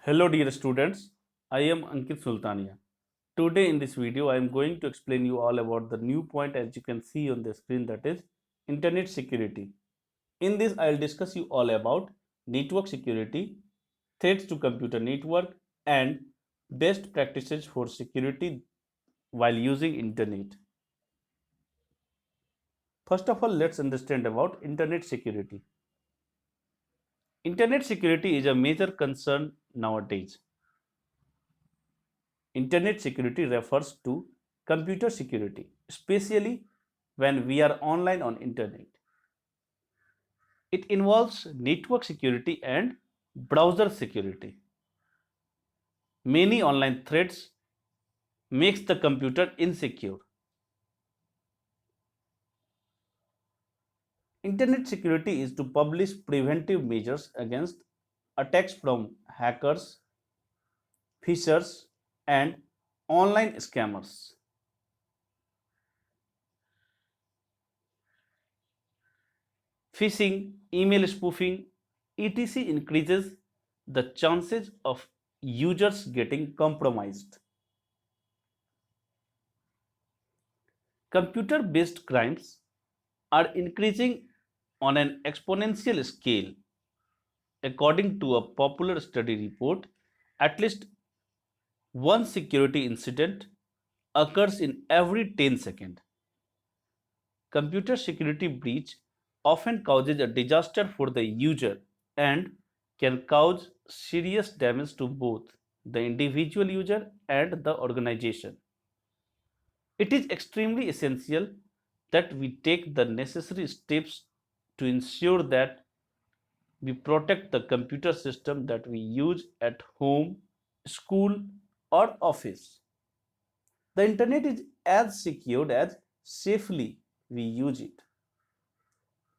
Hello dear students, I am Ankit Sultania. Today in this video I am going to explain you all about the new point as you can see on the screen, that is internet security. In this I will discuss you all about network security, threats to computer network and best practices for security while using internet. First of all, let's understand about internet security. Internet security is a major concern nowadays. Internet security refers to computer security, especially when we are online on internet. It involves network security and browser security. Many online threats makes the computer insecure. Internet security is to publish preventive measures against attacks from hackers, phishers, and online scammers. Phishing, email spoofing, etc. increases the chances of users getting compromised. Computer based crimes are increasing on an exponential scale. According to a popular study report, at least one security incident occurs in every 10 seconds. Computer security breach often causes a disaster for the user and can cause serious damage to both the individual user and the organization. It is extremely essential that we take the necessary steps to ensure that we protect the computer system that we use at home, school, or office. The internet is as secure as safely we use it.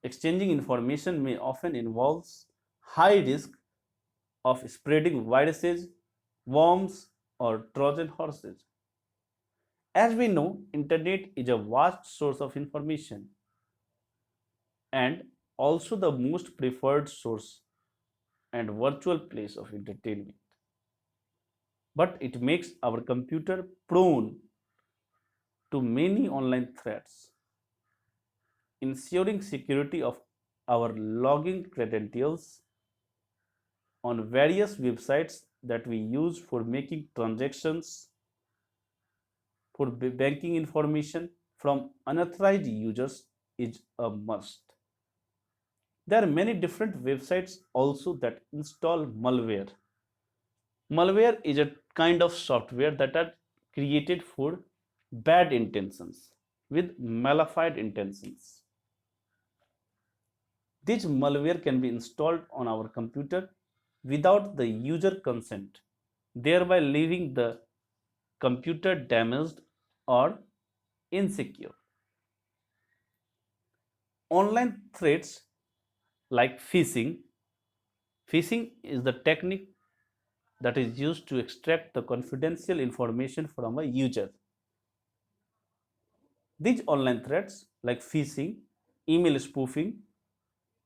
Exchanging information may often involve high risk of spreading viruses, worms, or Trojan horses. As we know, internet is a vast source of information and also the most preferred source and virtual place of entertainment. But it makes our computer prone to many online threats. Ensuring security of our login credentials on various websites that we use for making transactions, for banking information from unauthorized users is a must. There are many different websites also that install malware. Malware is a kind of software that are created for bad intentions with malified intentions. This malware can be installed on our computer without the user consent, thereby leaving the computer damaged or insecure. Online threats like phishing. Phishing is the technique that is used to extract the confidential information from a user. These online threats like phishing, email spoofing,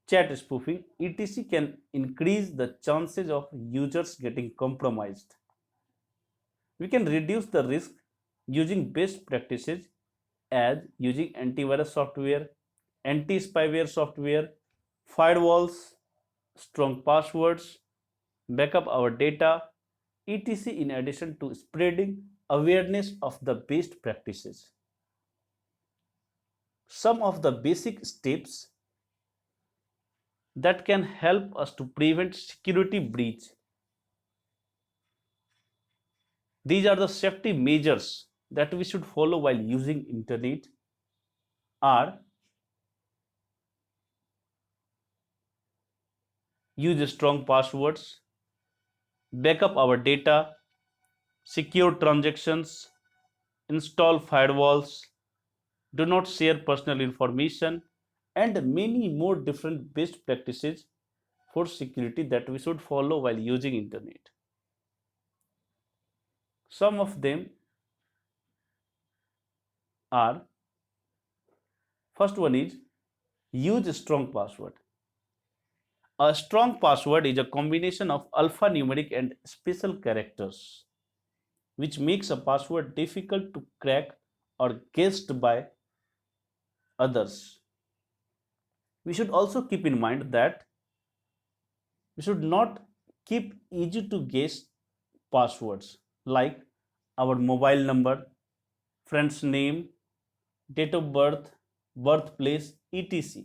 chat spoofing, etc. can increase the chances of users getting compromised. We can reduce the risk using best practices as using antivirus software, anti-spyware software, firewalls, strong passwords, backup our data, etc. in addition to spreading awareness of the best practices. Some of the basic steps that can help us to prevent security breach. These are the safety measures that we should follow while using internet are: use strong passwords, backup our data, secure transactions, install firewalls, do not share personal information, and many more different best practices for security that we should follow while using internet. Some of them are: first one is use strong password. A strong password is a combination of alphanumeric and special characters, which makes a password difficult to crack or guessed by others. We should also keep in mind that we should not keep easy to guess passwords like our mobile number, friend's name, date of birth, birthplace, etc.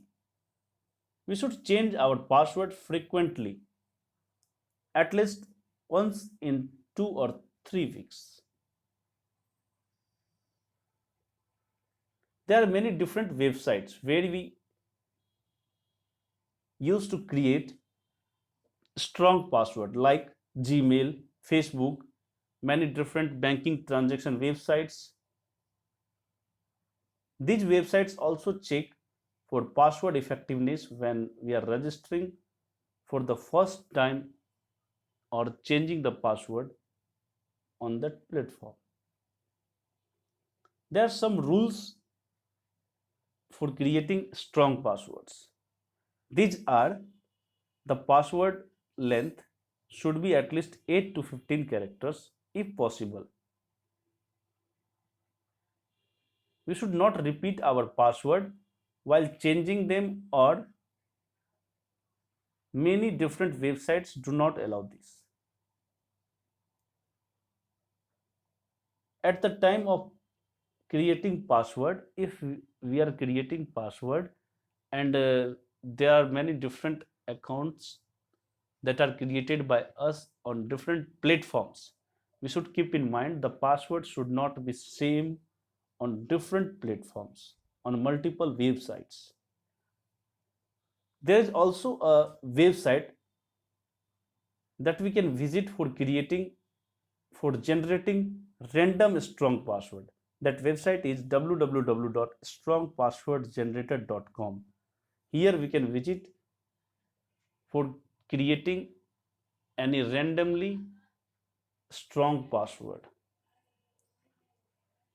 We should change our password frequently, at least once in 2 or 3 weeks. There are many different websites where we used to create strong password like Gmail, Facebook, many different banking transaction websites. These websites also check for password effectiveness when we are registering for the first time or changing the password on that platform. There are some rules for creating strong passwords. These are: the password length should be at least 8 to 15 characters if possible. We should not repeat our password while changing them, or many different websites do not allow this. At the time of creating password, if we are creating password and there are many different accounts that are created by us on different platforms, we should keep in mind the password should not be same on different platforms, on multiple websites. There is also a website that we can visit for generating random strong password. That website is www.strongpasswordgenerator.com. Here we can visit for creating any randomly strong password.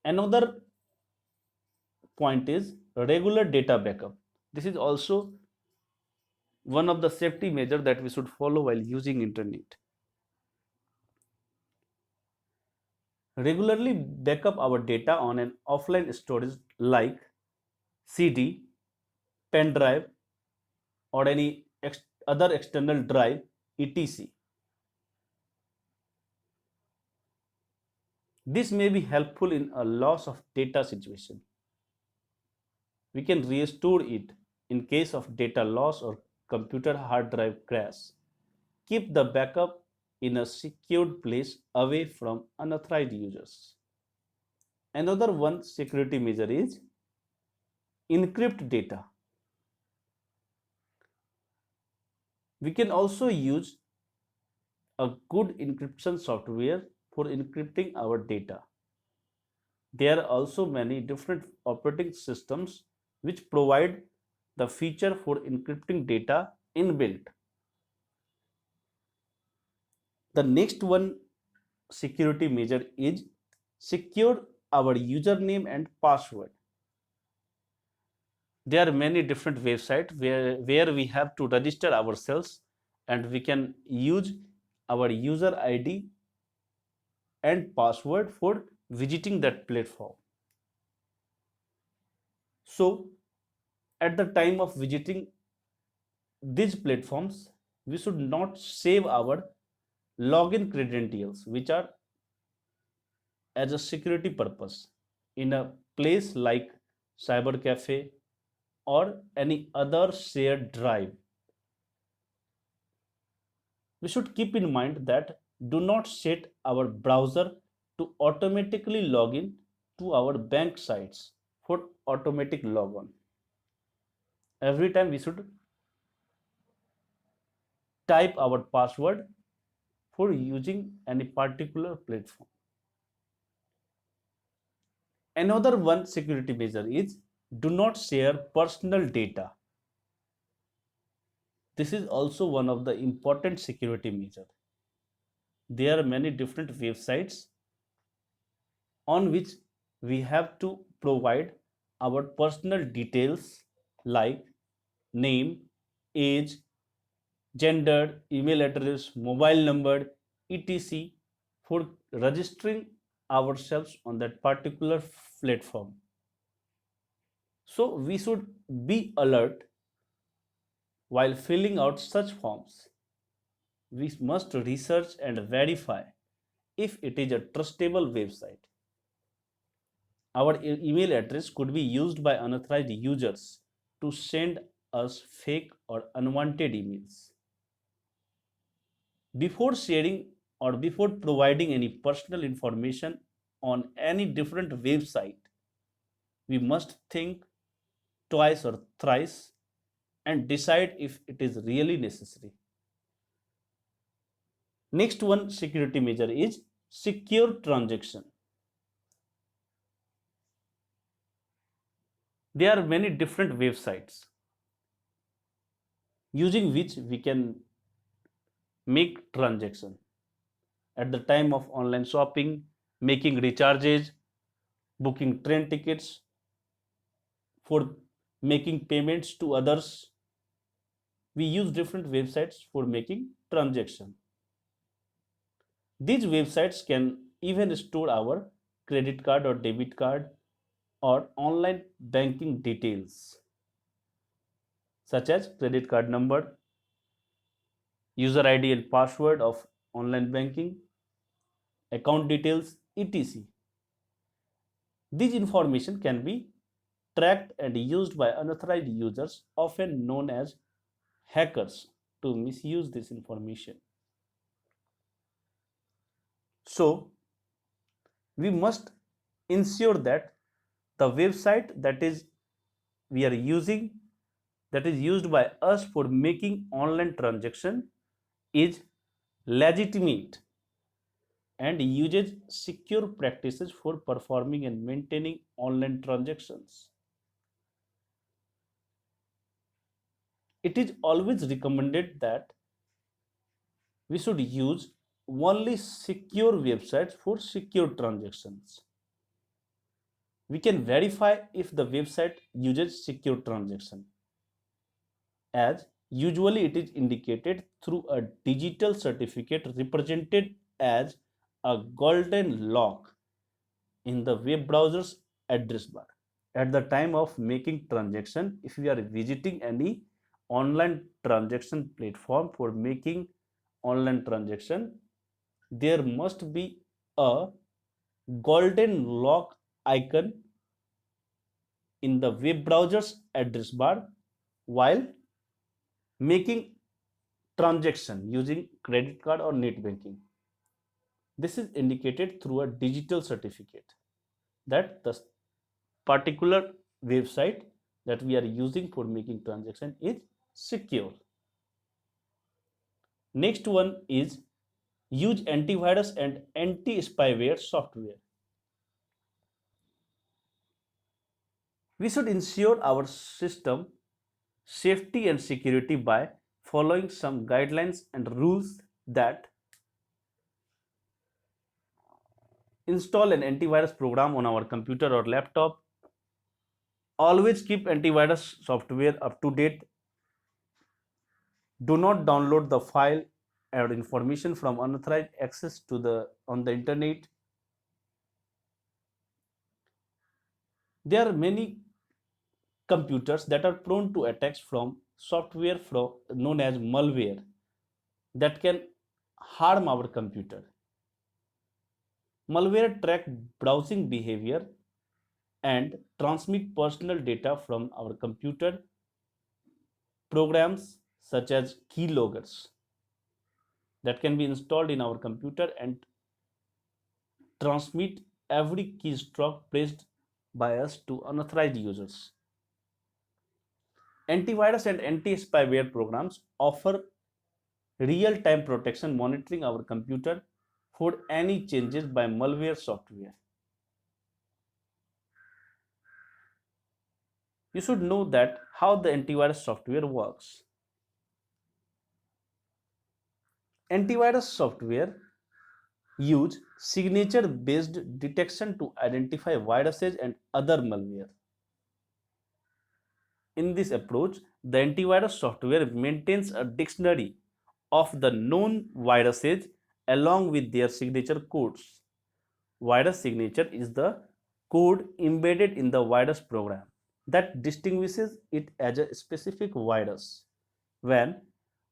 Another point is regular data backup. This is also one of the safety measures that we should follow while using internet. Regularly backup our data on an offline storage like CD, pen drive, or any other external drive, etc. This may be helpful in a loss of data situation. We can restore it in case of data loss or computer hard drive crash. Keep the backup in a secured place away from unauthorized users. Another one security measure is encrypt data. We can also use a good encryption software for encrypting our data. There are also many different operating systems which provide the feature for encrypting data inbuilt. The next one security measure is secure our username and password. There are many different websites where we have to register ourselves, and we can use our user ID and password for visiting that platform. So at the time of visiting these platforms, we should not save our login credentials, which are as a security purpose, in a place like cyber cafe or any other shared drive. We should keep in mind that do not set our browser to automatically log in to our bank sites for automatic logon. Every time we should type our password for using any particular platform. Another one security measure is do not share personal data. This is also one of the important security measure. There are many different websites on which we have to provide our personal details like name, age, gender, email address, mobile number, etc. for registering ourselves on that particular platform. So we should be alert while filling out such forms. We must research and verify if it is a trustable website. Our email address could be used by unauthorized users to send us fake or unwanted emails. Before sharing or before providing any personal information on any different website, we must think twice or thrice and decide if it is really necessary. Next one security measure is secure transaction. There are many different websites using which we can make transaction at the time of online shopping, making recharges, booking train tickets, for making payments to others. We use different websites for making transaction. These websites can even store our credit card or debit card or online banking details such as credit card number, user ID and password of online banking, account details, etc. This information can be tracked and used by unauthorized users, often known as hackers, to misuse this information. So, we must ensure that the website that is we are using, that is used by us for making online transaction, is legitimate and uses secure practices for performing and maintaining online transactions. It is always recommended that we should use only secure websites for secure transactions. We can verify if the website uses secure transaction, as usually it is indicated through a digital certificate represented as a golden lock in the web browser's address bar. At the time of making transaction, if we are visiting any online transaction platform for making online transaction, there must be a golden lock icon in the web browser's address bar while making transaction using credit card or net banking. This is indicated through a digital certificate that the particular website that we are using for making transaction is secure. Next one is use antivirus and anti-spyware software. We should ensure our system safety and security by following some guidelines and rules that install an antivirus program on our computer or laptop. Always keep antivirus software up to date. Do not download the file or information from unauthorized access to the on the internet. There are many computers that are prone to attacks from software known as malware that can harm our computer. Malware track browsing behavior and transmit personal data from our computer. Programs such as keyloggers that can be installed in our computer and transmit every keystroke pressed by us to unauthorized users. Antivirus and anti-spyware programs offer real-time protection, monitoring our computer for any changes by malware software. You should know that how the antivirus software works. Antivirus software use signature based detection to identify viruses and other malware. In this approach, the antivirus software maintains a dictionary of the known viruses along with their signature codes. Virus signature is the code embedded in the virus program that distinguishes it as a specific virus. When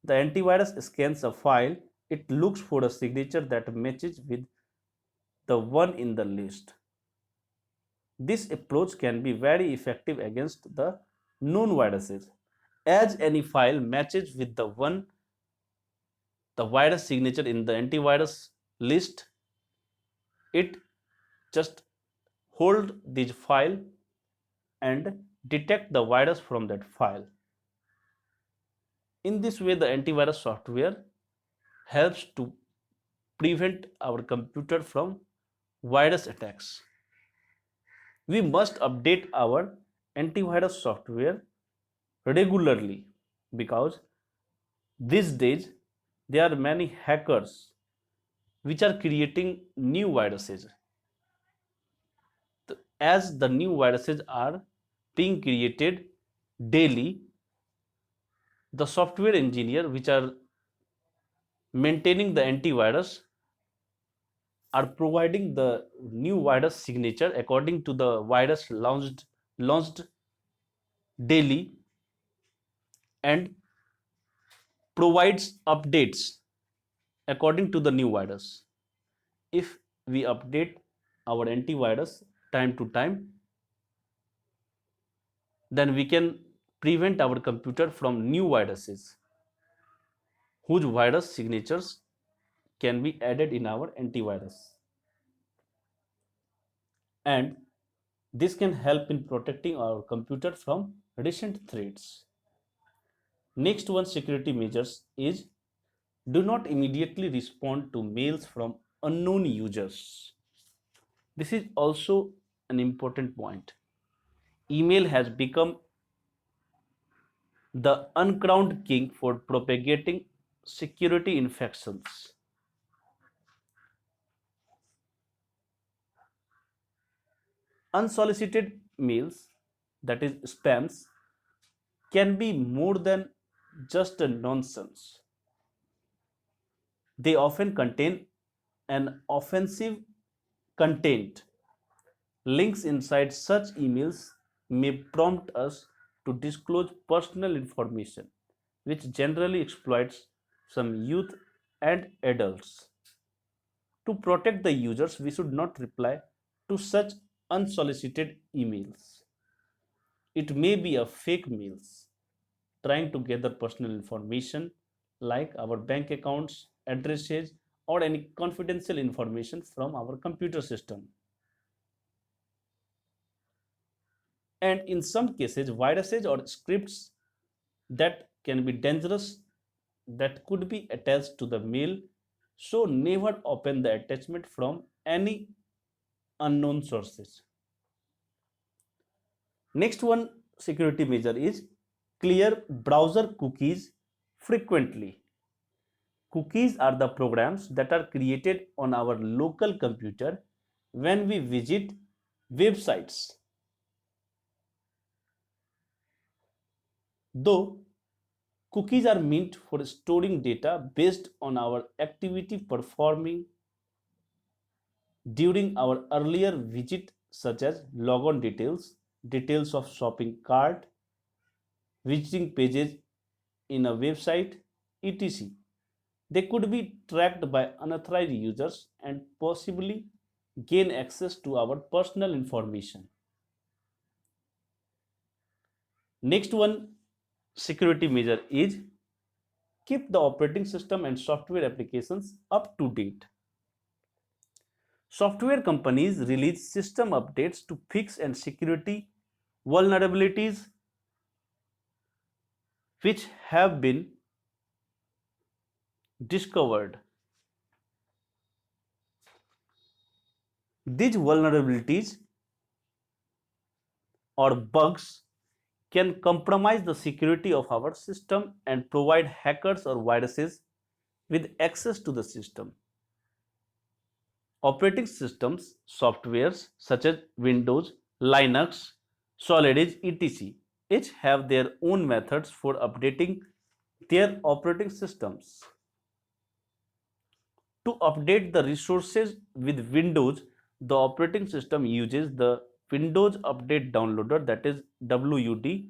the antivirus scans a file, it looks for a signature that matches with the one in the list. This approach can be very effective against the known viruses, as any file matches with the virus signature in the antivirus list. It just hold this file and detect the virus from that file. In this way, the antivirus software helps to prevent our computer from virus attacks. We must update our antivirus software regularly because these days there are many hackers which are creating new viruses. As the new viruses are being created daily, the software engineer which are maintaining the antivirus are providing the new virus signature according to the virus launched daily, and provides updates according to the new virus. If we update our antivirus time to time, then we can prevent our computer from new viruses whose virus signatures can be added in our antivirus, and this can help in protecting our computer from recent threats. Next one security measures is do not immediately respond to mails from unknown users. This is also an important point. Email has become the uncrowned king for propagating security infections. Unsolicited mails, that is spams, can be more than just a nonsense. They often contain an offensive content. Links inside such emails may prompt us to disclose personal information, which generally exploits some youth and adults. To protect the users, we should not reply to such unsolicited emails. It may be a fake mails trying to gather personal information like our bank accounts, addresses, or any confidential information from our computer system. And in some cases, viruses or scripts that can be dangerous that could be attached to the mail, so never open the attachment from any unknown sources. Next one security measure is clear browser cookies frequently. Cookies are the programs that are created on our local computer when we visit websites. Though cookies are meant for storing data based on our activity performing during our earlier visit, such as logon details, details of shopping cart, visiting pages in a website, etc. They could be tracked by unauthorized users and possibly gain access to our personal information. Next one security measure is keep the operating system and software applications up to date. Software companies release system updates to fix and security vulnerabilities which have been discovered. These vulnerabilities or bugs can compromise the security of our system and provide hackers or viruses with access to the system. Operating systems, softwares such as Windows, Linux, Solid Edge, etc., each have their own methods for updating their operating systems. To update the resources with Windows, the operating system uses the Windows Update Downloader, that is WUD.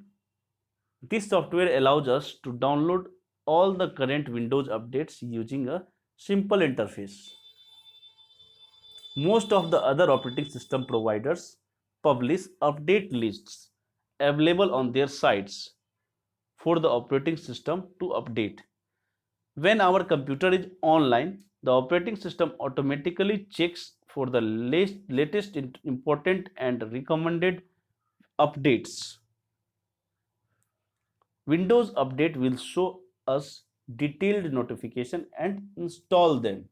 This software allows us to download all the current Windows updates using a simple interface. Most of the other operating system providers publish update lists available on their sites for the operating system to update. When our computer is online, the operating system automatically checks for the latest important and recommended updates. Windows Update will show us detailed notification and install them.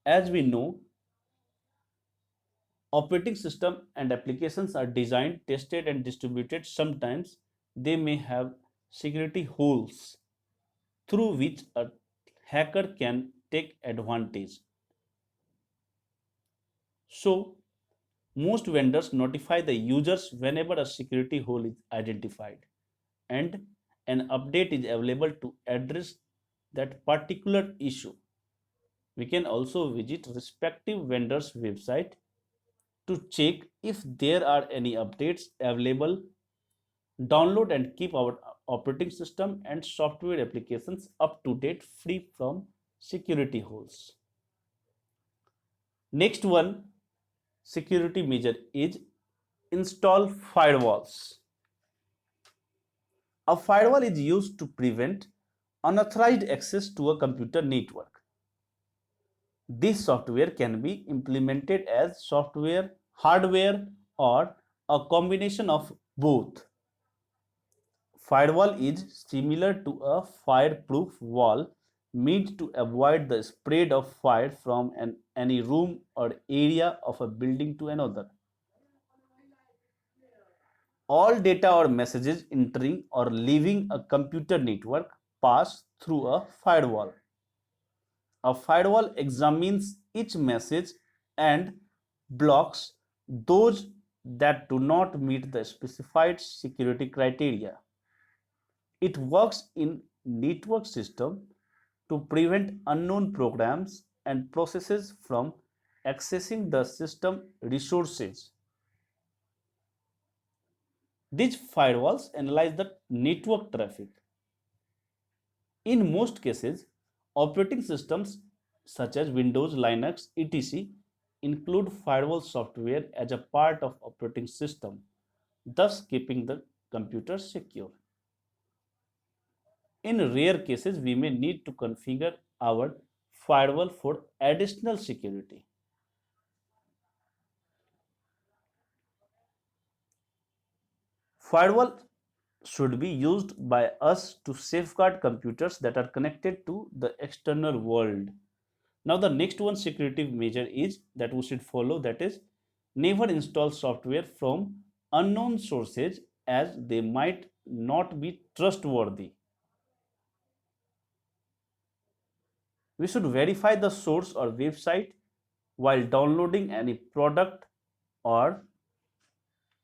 As we know, operating system and applications are designed, tested and distributed. Sometimes they may have security holes through which a hacker can take advantage. So, most vendors notify the users whenever a security hole is identified, and an update is available to address that particular issue. We can also visit respective vendors' website to check if there are any updates available. Download and keep our operating system and software applications up to date, free from security holes. Next one security measure is install firewalls. A firewall is used to prevent unauthorized access to a computer network. This software can be implemented as software, hardware, or a combination of both. Firewall is similar to a fireproof wall meant to avoid the spread of fire from any room or area of a building to another. All data or messages entering or leaving a computer network pass through a firewall. A firewall examines each message and blocks those that do not meet the specified security criteria. It works in network system to prevent unknown programs and processes from accessing the system resources. These firewalls analyze the network traffic. In most cases, operating systems such as Windows, Linux, etc. include firewall software as a part of operating system, thus keeping the computer secure. In rare cases, we may need to configure our firewall for additional security. Firewall should be used by us to safeguard computers that are connected to the external world. Now, the next one security measure is that we should follow, that is, never install software from unknown sources as they might not be trustworthy. We should verify the source or website while downloading any product or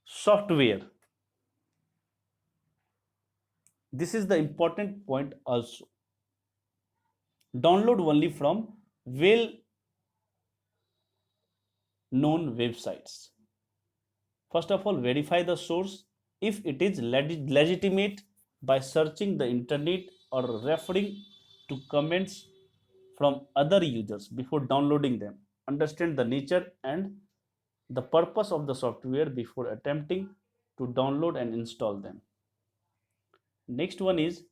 software. This is the important point also. Download only from well known websites. First of all, verify the source if it is legitimate by searching the internet or referring to comments from other users before downloading them. Understand the nature and the purpose of the software before attempting to download and install them. Next one is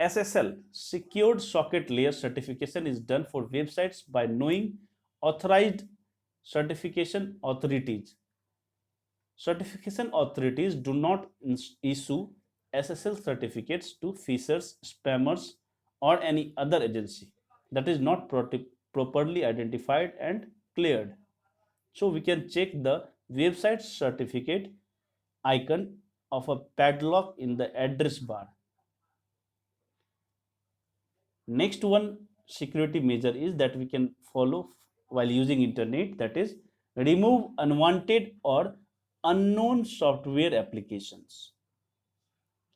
SSL, Secured Socket Layer certification, is done for websites by knowing authorized certification authorities. Certification authorities do not issue SSL certificates to fishers, spammers, or any other agency that is not properly identified and cleared. So we can check the website certificate icon of a padlock in the address bar. Next one security measure is that we can follow while using internet, that is, remove unwanted or unknown software applications.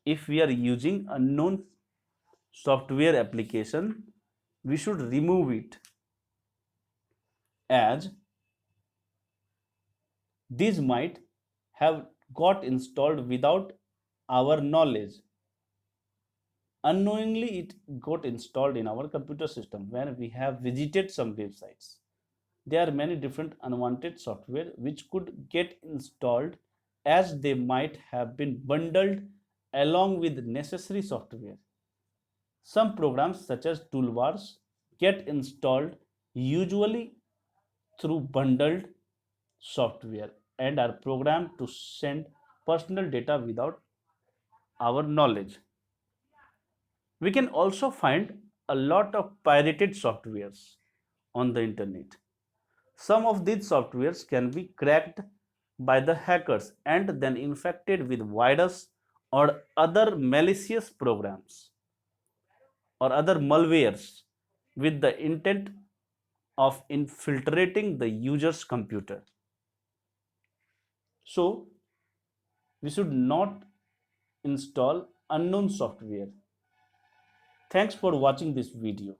if we are using unknown software application, we should remove it, as these might have got installed without our knowledge. Unknowingly, it got installed in our computer system when we have visited some websites. There are many different unwanted software which could get installed, as they might have been bundled along with necessary software. Some programs such as toolbars get installed usually through bundled software and are programmed to send personal data without our knowledge. We can also find a lot of pirated softwares on the internet. Some of these softwares can be cracked by the hackers and then infected with virus or other malicious programs or other malwares with the intent of infiltrating the user's computer. So, we should not install unknown software. Thanks for watching this video.